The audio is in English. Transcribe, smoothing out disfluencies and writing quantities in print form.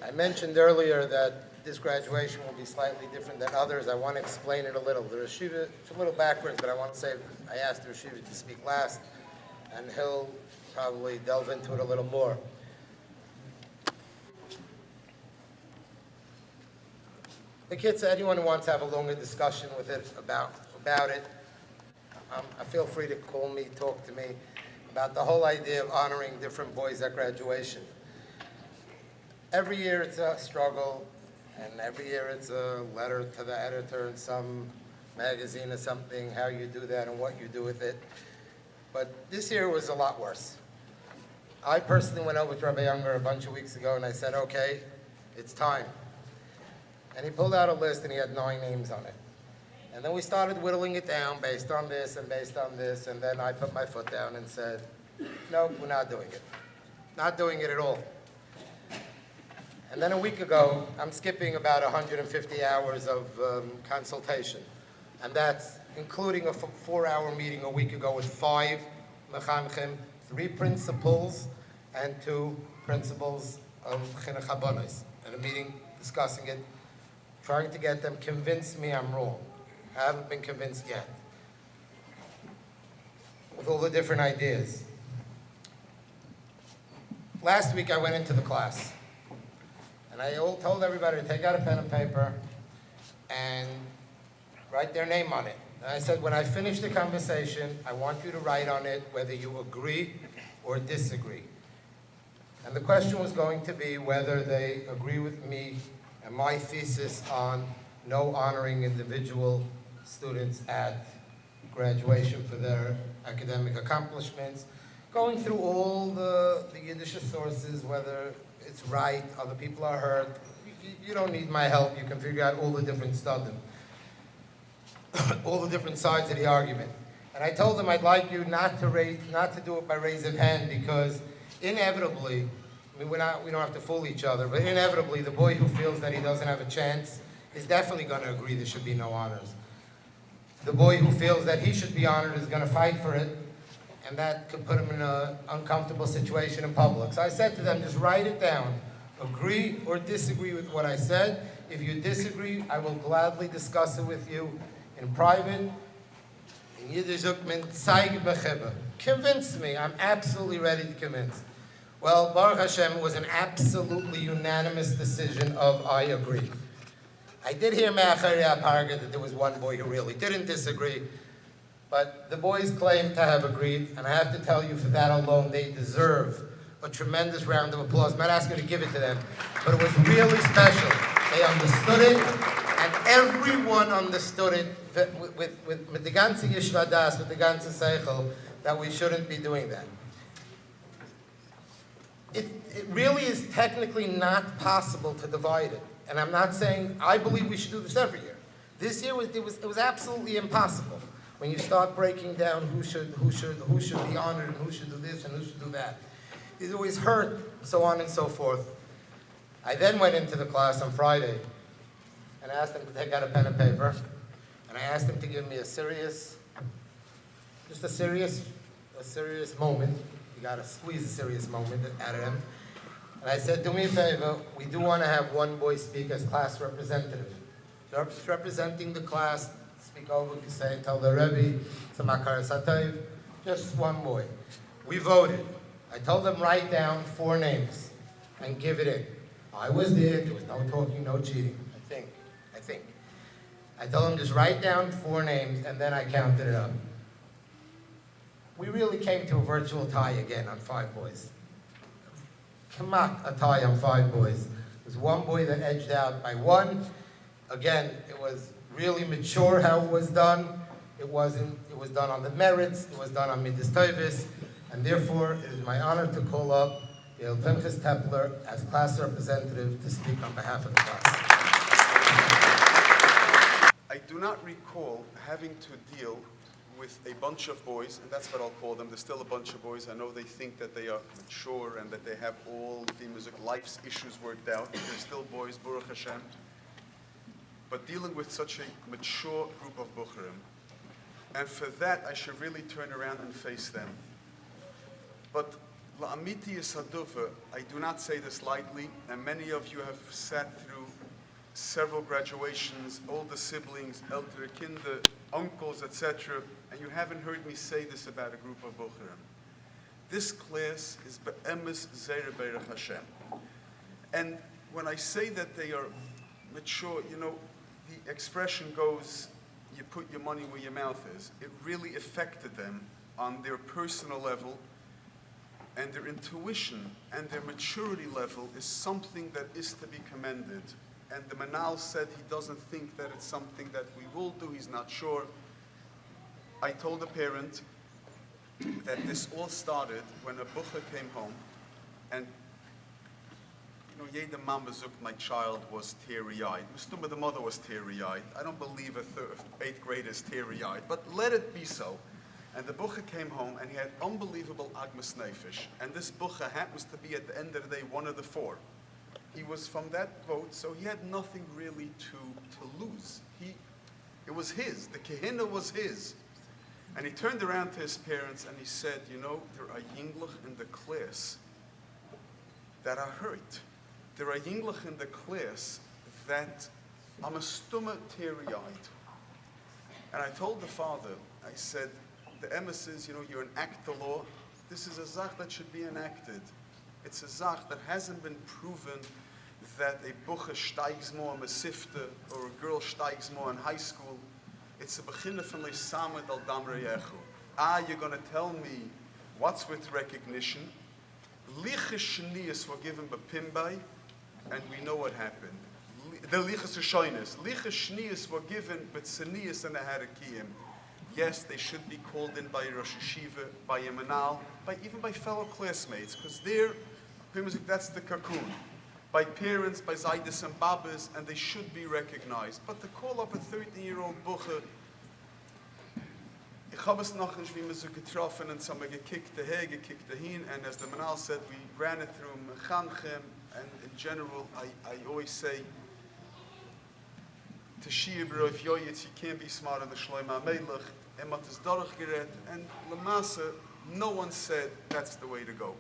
I mentioned earlier that this graduation will be slightly different than others. I want to explain it a little. The Yeshiva, it's a little backwards, but I want to say I asked the Yeshiva to speak last, and he'll probably delve into it a little more. The kids, anyone who wants to have a longer discussion with it about it, feel free to call me, talk to me about the whole idea of honoring different boys at graduation. Every year it's a struggle, and every year it's a letter to the editor in some magazine or something, how you do that and what you do with it. But this year was a lot worse. I personally went over to Rabbi Younger a bunch of weeks ago and I said, okay, it's time. And he pulled out a list and he had 9 names on it. And then we started whittling it down based on this and based on this, and then I put my foot down and said, no, we're not doing it. Not doing it at all. And then a week ago, I'm skipping about 150 hours of consultation. And that's including a 4-hour meeting a week ago with 5 mechanchim, 3 principals, and 2 principals of chinuch habanos. And a meeting discussing it, trying to get them convince me I'm wrong. I haven't been convinced yet. With all the different ideas. Last week I went into the class. And I told everybody to take out a pen and paper and write their name on it. And I said, when I finish the conversation, I want you to write on it whether you agree or disagree. And the question was going to be whether they agree with me and my thesis on no honoring individual students at graduation for their academic accomplishments, going through all the Yiddish sources, whether it's right, other people are hurt. You don't need my help. You can figure out all the different stuff, all the different sides of the argument. And I told them I'd like you not to do it by raise of hand, because inevitably, I mean, we don't have to fool each other, but inevitably the boy who feels that he doesn't have a chance is definitely going to agree there should be no honors. The boy who feels that he should be honored is going to fight for it, and that could put him in an uncomfortable situation in public. So I said to them, just write it down. Agree or disagree with what I said. If you disagree, I will gladly discuss it with you in private. In Yiddish, convince me. I'm absolutely ready to convince. Well, Baruch Hashem, it was an absolutely unanimous decision of I agree. I did hear Me'achari HaParga that there was one boy who really didn't disagree, but the boys claim to have agreed, and I have to tell you, for that alone, they deserve a tremendous round of applause. I'm not asking you to give it to them, but it was really special. They understood it, and everyone understood it with the ganze Yeshiva Das, with the ganze Seichel, that we shouldn't be doing that. It really is technically not possible to divide it. And I'm not saying, I believe we should do this every year. This year it was absolutely impossible. When you start breaking down who should be honored and who should do this and who should do that. It always hurt, so on and so forth. I then went into the class on Friday and asked them to take out a pen and paper. And I asked them to give me a serious moment. You got to squeeze a serious moment out of them. And I said, do me a favor, we do want to have one boy speak as class representative. Just representing the class, speak over, say, tell the Rebbe, Samakar Satayv, just one boy. We voted. I told them write down 4 names and give it in. I was there was no talking, no cheating, I think. I told them just write down 4 names, and then I counted it up. We really came to a virtual tie again on 5 boys. A tie on 5 boys. There's one boy that edged out by 1. Again, it was really mature how it was done. It was done on the merits. It was done on Midas Tovis. And therefore, it is my honor to call up Yael Pinchas Tepler as class representative to speak on behalf of the class. I do not recall having to deal with a bunch of boys, and that's what I'll call them. There's still a bunch of boys. I know they think that they are mature and that they have all the music life's issues worked out. They're still boys, Baruch Hashem. But dealing with such a mature group of Bukhrim, and for that I should really turn around and face them. But La'amiti Saduva, I do not say this lightly, and many of you have sat through several graduations, older siblings, elder kinder, uncles, etc., and you haven't heard me say this about a group of Bochurim. This class is Be'emes Zeir Beirach Hashem. And when I say that they are mature, you know, the expression goes, you put your money where your mouth is. It really affected them on their personal level, and their intuition and their maturity level is something that is to be commended. And the Manal said he doesn't think that it's something that we will do, he's not sure. I told a parent that this all started when a bucher came home, and you know, Yeda Mama Zuk, my child, was teary-eyed. Mustuma, the mother, was teary-eyed. I don't believe a 8th grader is teary-eyed, but let it be so. And the bucher came home, and he had unbelievable agmas nefesh. And this bucher happens to be, at the end of the day, one of the 4. He was from that vote, so he had nothing really to lose. It was his. The kehina was his. And he turned around to his parents, and he said, you know, there are yinglach in the class that are hurt. There are yinglach in the class that I'm a stuma teary-eyed. And I told the father, I said, the emes is, you know, you're an act the law. This is a zach that should be enacted. It's a zach that hasn't been proven that a bucher steigs more in a sifte or a girl steigs more in high school. It's a beginner from Leisamed al Damre Yechu. You're going to tell me what's with recognition? Liches shniyas were given by Pimbay, and we know what happened. The liches rishonis. Liches shniyas were given by Tzenias and the Harakiyim. Yes, they should be called in by Rosh Yeshiva, by a Manal, even by fellow classmates, because that's the cocoon. By parents, by Zaydis and Babas, and they should be recognized. But to call up a 13-year-old Bucher, ich habe es noch nicht, wie man so getroffen, and some gekickt daher, gekickt dahin, and as the Manal said, we ran it through Mechanchem, and in general, I always say, Tashir B'Roif Yoyitz, you can't be smarter than Shlomo HaMelech, Emat is Dorach Geret, and Lamasa, no one said that's the way to go.